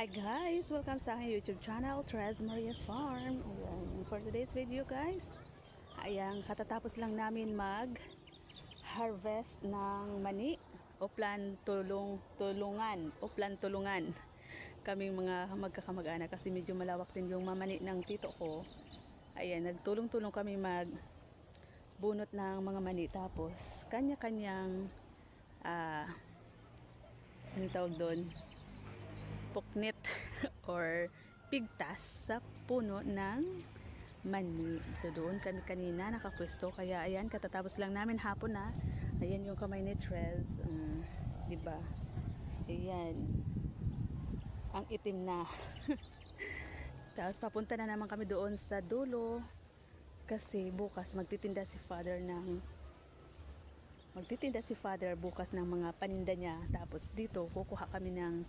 Hi guys! Welcome sa aking YouTube channel, Tres Maria's Farm. Ayan, for today's video guys, ayan, katatapos lang namin mag-harvest ng mani o tulungan kaming mga magkakamag-anak kasi medyo malawak din yung mamani ng tito ko. Ayan, nagtulong-tulong kami magbunot ng mga mani tapos kanya-kanyang anong tawag doon? Puknit or pigtas sa puno ng mani. So doon kami kanina nakapwesto, kaya ayan, katatapos lang namin hapon na. Ayan yung kamay ni Trez, diba? Ayan, ang itim na. Tapos papunta na naman kami doon sa dulo kasi bukas magtitinda si father bukas ng mga paninda niya. Tapos dito kukuha kami ng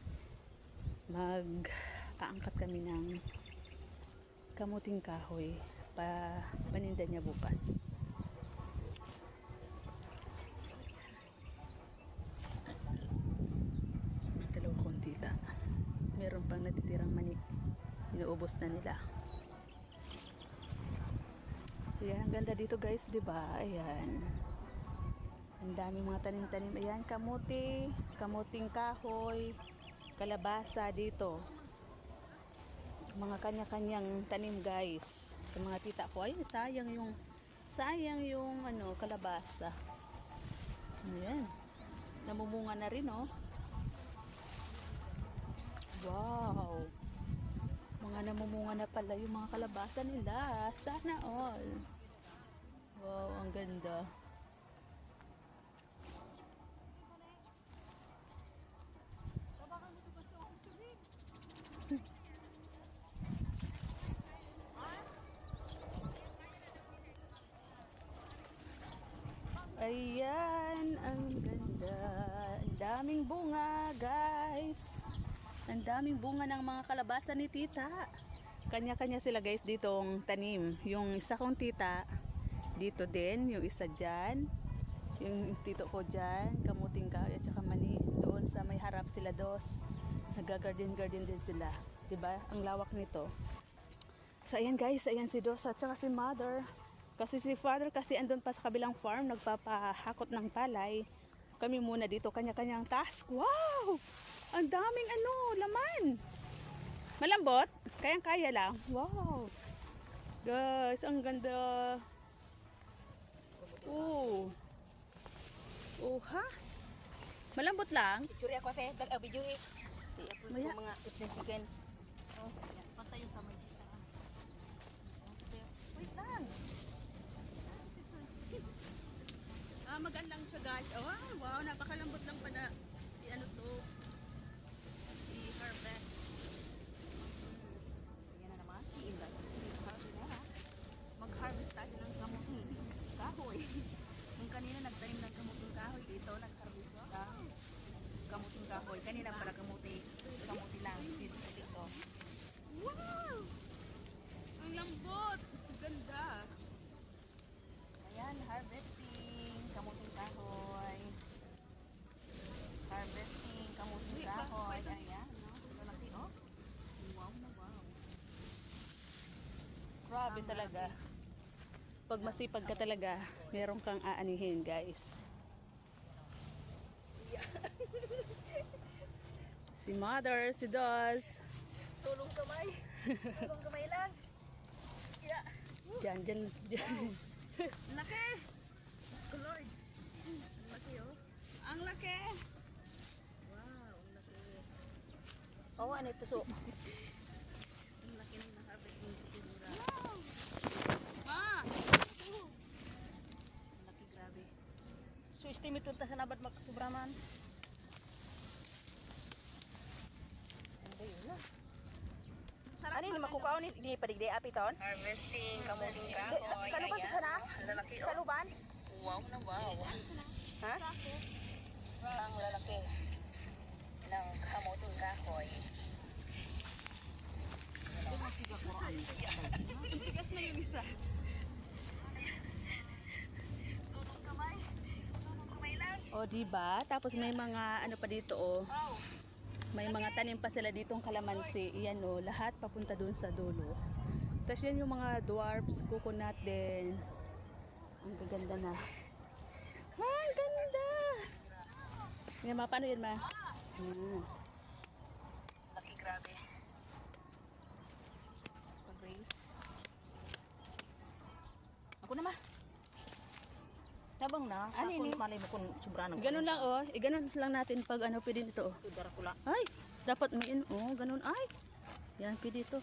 mag-aangkat kami ng kamuting kahoy paninda niya bukas. Dalawa konti lang, meron pang natitirang mani, inuubos na nila. So yan, ang ganda dito guys, diba? Ayan, ang daming mga tanim-tanim. Ayan, kamuting kahoy, kalabasa dito, mga kanya-kanyang tanim guys. Sa mga tita ko, ay sayang yung kalabasa. Ayan, namumunga na rin oh. Wow, mga namumunga na pala yung mga kalabasa nila, sana all. Wow, ang ganda. Ayan, ang ganda. Ang daming bunga, guys. Ang daming bunga ng mga kalabasa ni tita. Kanya-kanya sila guys ditong tanim. Yung isa kong tita, dito din. Yung isa dyan. Yung tito ko dyan, kamuting kahoy at saka mani. Doon sa may harap sila dos. Nag-garden din sila. Diba? Ang lawak nito. So ayan guys, ayan si Dos at saka si Mother. Kasi si father kasi andun pa sa kabilang farm, nagpapahakot ng palay. Kami muna dito, kanya-kanyang task. Wow! Ang daming laman. Malambot, kayang-kaya lang. Wow! Guys, ang ganda. Oh. Oh ha? Malambot lang. Picture ako sa video eh. Maya. Mga 15 seconds. Oh, Patay sa may dito. wait lang. Magaan lang siya guys. Oh, wow, napakalambot lang pala. I-harvest. Ayan na naman. Mag-harvest tayo ng kamuting kahoy. Nung kanina nagtanim ng kamuting kahoy dito, nag-harvest ako. Kamuting kahoy. Kanina pala kamuti lang. Dito. Wow! Ang lambot! Ganda! Ayan, harvesting. Kamuting kahoy. Harvesting. Kamuting kahoy. Ayan, no? Ito laki, oh. Wow na wow. Grabe talaga. Pag masipag ka talaga, meron kang aanihin guys. Si Mother, si Dos. Tulong kamay. Tulong kamay lang. Yeah. Diyan. Laki! Lord. Laki, oh. Ang laki! Wow, ang laki. Oh, ano ito? So, Ang laki ng harvesting kultura. Wow! ang laki, grabe. So, estimate ito sa nabat magkasubraman. Ano yun na? Ano yung makukaon? Hindi pa digday apiton? Harvesting kamuting kahoy. Kaluban sa sana? Kaluban? Wow na wow. Ha? Ang lalaki ng kamuting kahoy. Tigas na yung isa. Tulong kamay lang. O diba? Tapos may mga ano pa dito oh. May mga tanim pa sila ditong kalamansi. Iyan o, lahat papunta dun sa dulo. Tapos yan yung mga dwarfs, coconut din. Ang gaganda na. Ang ganda! Yan ma, paano yan ma? Yan. Laki, grabe. Pag-raise. Ako na ma. Tabang na. Ano ini? Malay mo kung sobrano. Ganun lang oh. Ganun lang natin pag ano pwede nito oh. Tudara ko lang. Ay, dapat may oh, ganun ay. Yan pwede ito.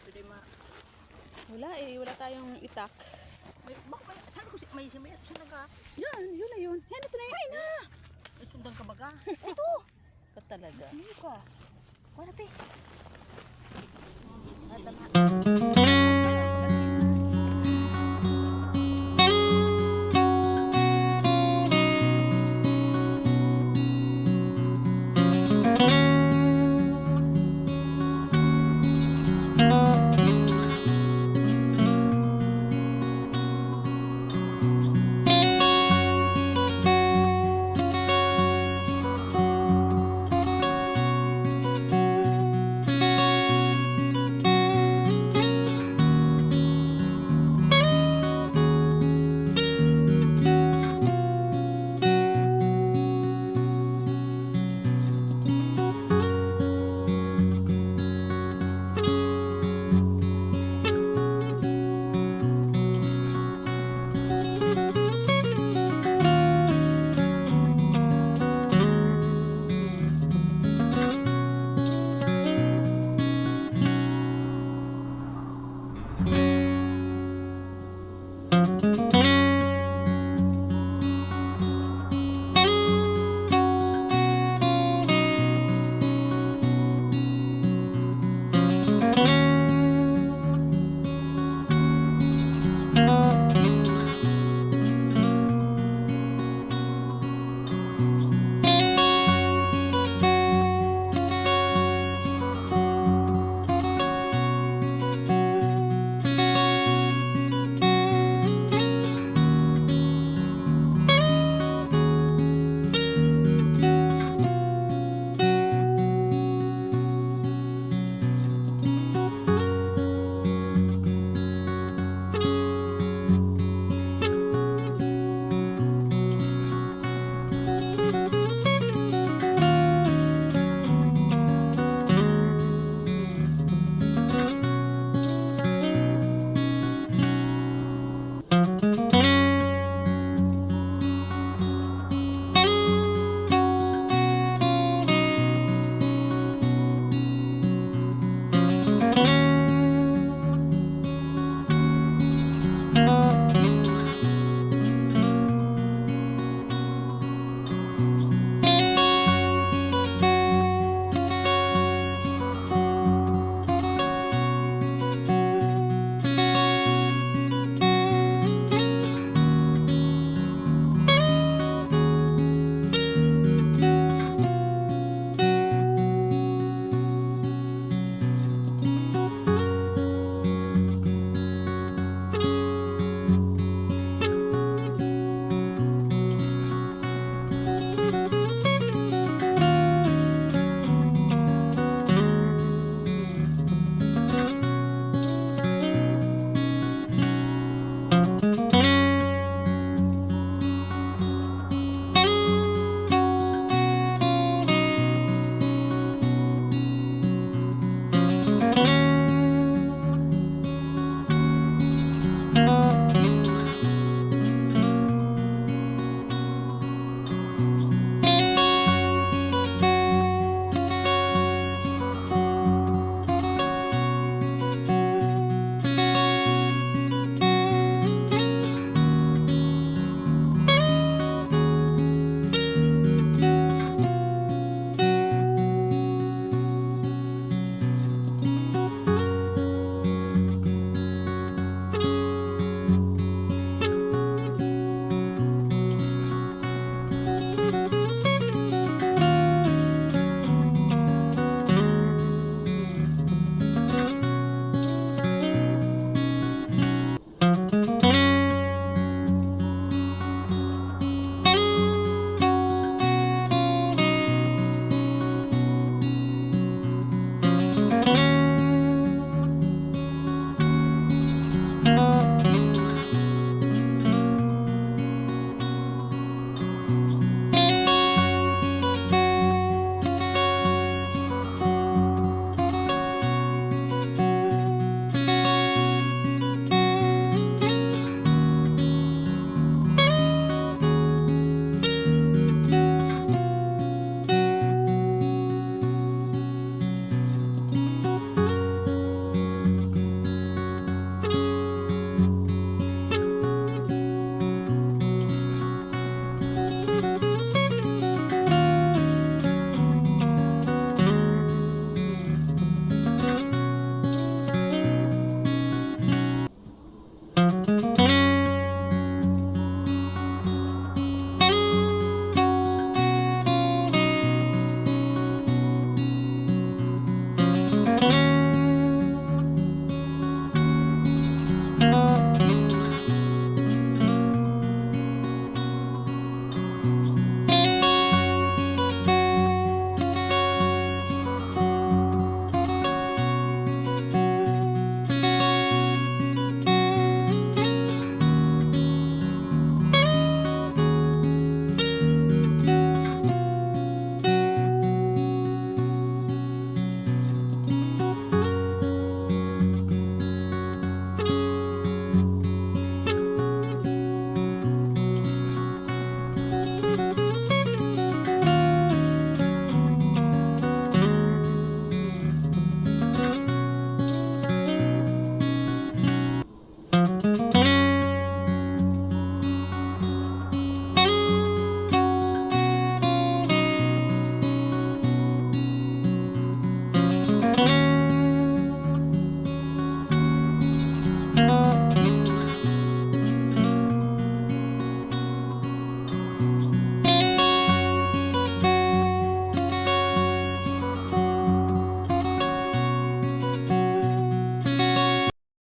Pwede ma. Wala eh, wala tayong itak. May, baka saan ko may sundan ka? Yan, yun na yun. Yan ito na yun. Ay na! May sundan ka baga? Ito! Ka talaga. Sino ka? Wala te. At